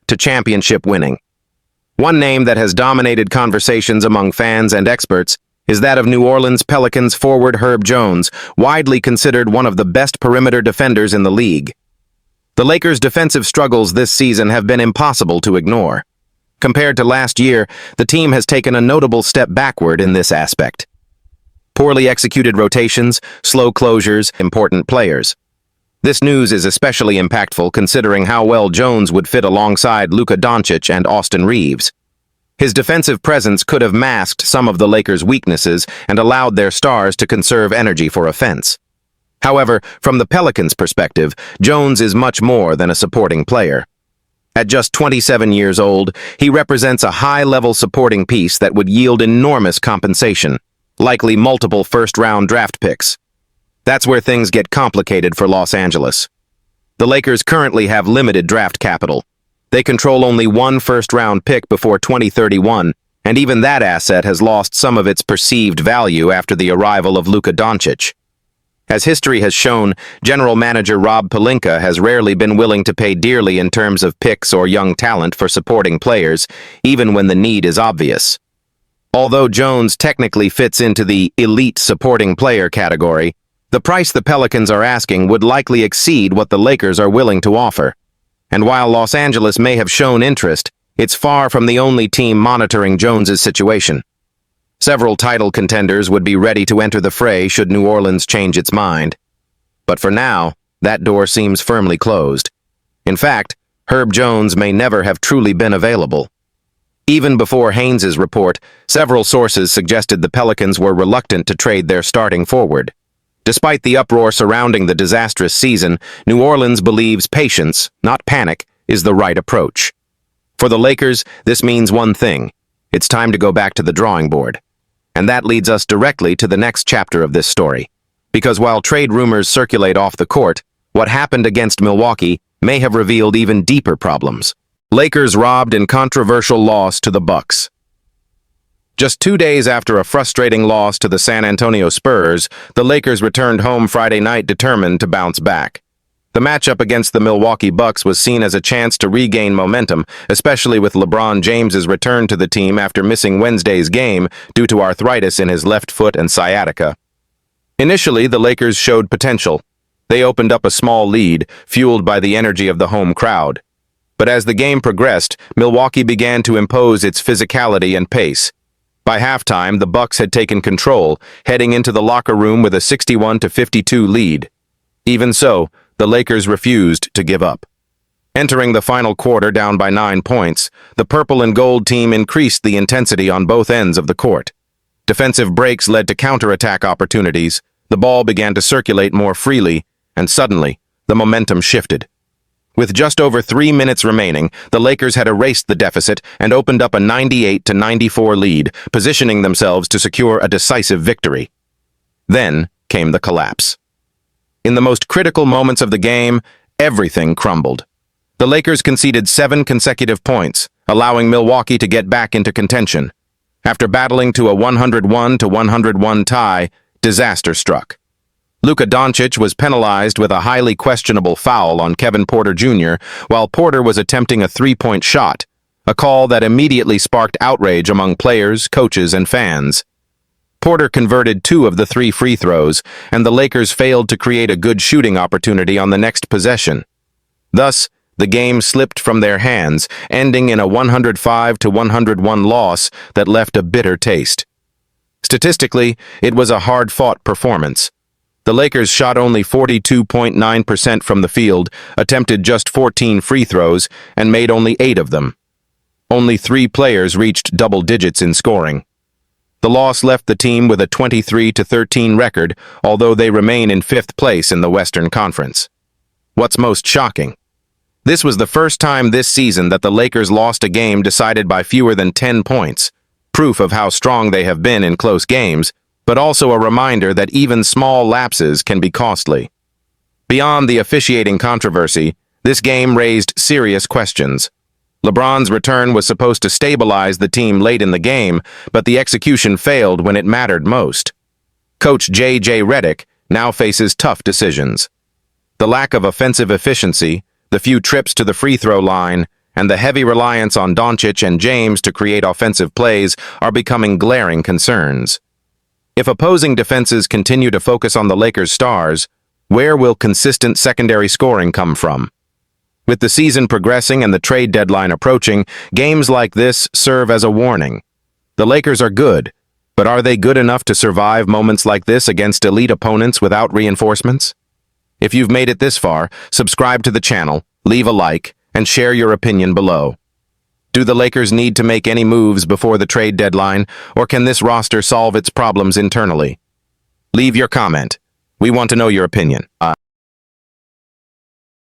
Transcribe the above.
to championship winning. One name that has dominated conversations among fans and experts is that of New Orleans Pelicans forward Herb Jones, widely considered one of the best perimeter defenders in the league. The Lakers' defensive struggles this season have been impossible to ignore. Compared to last year, the team has taken a notable step backward in this aspect. Poorly executed rotations, slow closures, important players. This news is especially impactful considering how well Jones would fit alongside Luka Doncic and Austin Reeves. His defensive presence could have masked some of the Lakers' weaknesses and allowed their stars to conserve energy for offense. However, from the Pelicans' perspective, Jones is much more than a supporting player. At just 27 years old, he represents a high-level supporting piece that would yield enormous compensation, likely multiple first-round draft picks. That's where things get complicated for Los Angeles. The Lakers currently have limited draft capital. They control only one first-round pick before 2031, and even that asset has lost some of its perceived value after the arrival of Luka Doncic. As history has shown, General Manager Rob Pelinka has rarely been willing to pay dearly in terms of picks or young talent for supporting players, even when the need is obvious. Although Jones technically fits into the elite supporting player category, the price the Pelicans are asking would likely exceed what the Lakers are willing to offer. And while Los Angeles may have shown interest, it's far from the only team monitoring Jones's situation. Several title contenders would be ready to enter the fray should New Orleans change its mind. But for now, that door seems firmly closed. In fact, Herb Jones may never have truly been available. Even before Haynes's report, several sources suggested the Pelicans were reluctant to trade their starting forward. Despite the uproar surrounding the disastrous season, New Orleans believes patience, not panic, is the right approach. For the Lakers, this means one thing: it's time to go back to the drawing board. And that leads us directly to the next chapter of this story. Because while trade rumors circulate off the court, what happened against Milwaukee may have revealed even deeper problems. Lakers robbed in controversial loss to the Bucks. Just 2 days after a frustrating loss to the San Antonio Spurs, the Lakers returned home Friday night determined to bounce back. The matchup against the Milwaukee Bucks was seen as a chance to regain momentum, especially with LeBron James's return to the team after missing Wednesday's game due to arthritis in his left foot and sciatica. Initially, the Lakers showed potential. They opened up a small lead, fueled by the energy of the home crowd. But as the game progressed, Milwaukee began to impose its physicality and pace. By halftime, the Bucks had taken control, heading into the locker room with a 61-52 lead. Even so, the Lakers refused to give up. Entering the final quarter down by 9 points, the purple and gold team increased the intensity on both ends of the court. Defensive breaks led to counterattack opportunities, the ball began to circulate more freely, and suddenly, the momentum shifted. With just over 3 minutes remaining, the Lakers had erased the deficit and opened up a 98-94 lead, positioning themselves to secure a decisive victory. Then came the collapse. In the most critical moments of the game, everything crumbled. The Lakers conceded 7 consecutive points, allowing Milwaukee to get back into contention. After battling to a 101-101 tie, disaster struck. Luka Doncic was penalized with a highly questionable foul on Kevin Porter Jr., while Porter was attempting a three-point shot, a call that immediately sparked outrage among players, coaches, and fans. Porter converted 2 of the 3 free throws, and the Lakers failed to create a good shooting opportunity on the next possession. Thus, the game slipped from their hands, ending in a 105-101 loss that left a bitter taste. Statistically, it was a hard-fought performance. The Lakers shot only 42.9% from the field, attempted just 14 free throws, and made only 8 of them. Only 3 players reached double digits in scoring. The loss left the team with a 23-13 record, although they remain in 5th place in the Western Conference. What's most shocking? This was the first time this season that the Lakers lost a game decided by fewer than 10 points, proof of how strong they have been in close games, but also a reminder that even small lapses can be costly. Beyond the officiating controversy, this game raised serious questions. LeBron's return was supposed to stabilize the team late in the game, but the execution failed when it mattered most. Coach J.J. Redick now faces tough decisions. The lack of offensive efficiency, the few trips to the free throw line, and the heavy reliance on Doncic and James to create offensive plays are becoming glaring concerns. If opposing defenses continue to focus on the Lakers' stars, where will consistent secondary scoring come from? With the season progressing and the trade deadline approaching, games like this serve as a warning. The Lakers are good, but are they good enough to survive moments like this against elite opponents without reinforcements? If you've made it this far, subscribe to the channel, leave a like, and share your opinion below. Do the Lakers need to make any moves before the trade deadline, or can this roster solve its problems internally? Leave your comment. We want to know your opinion.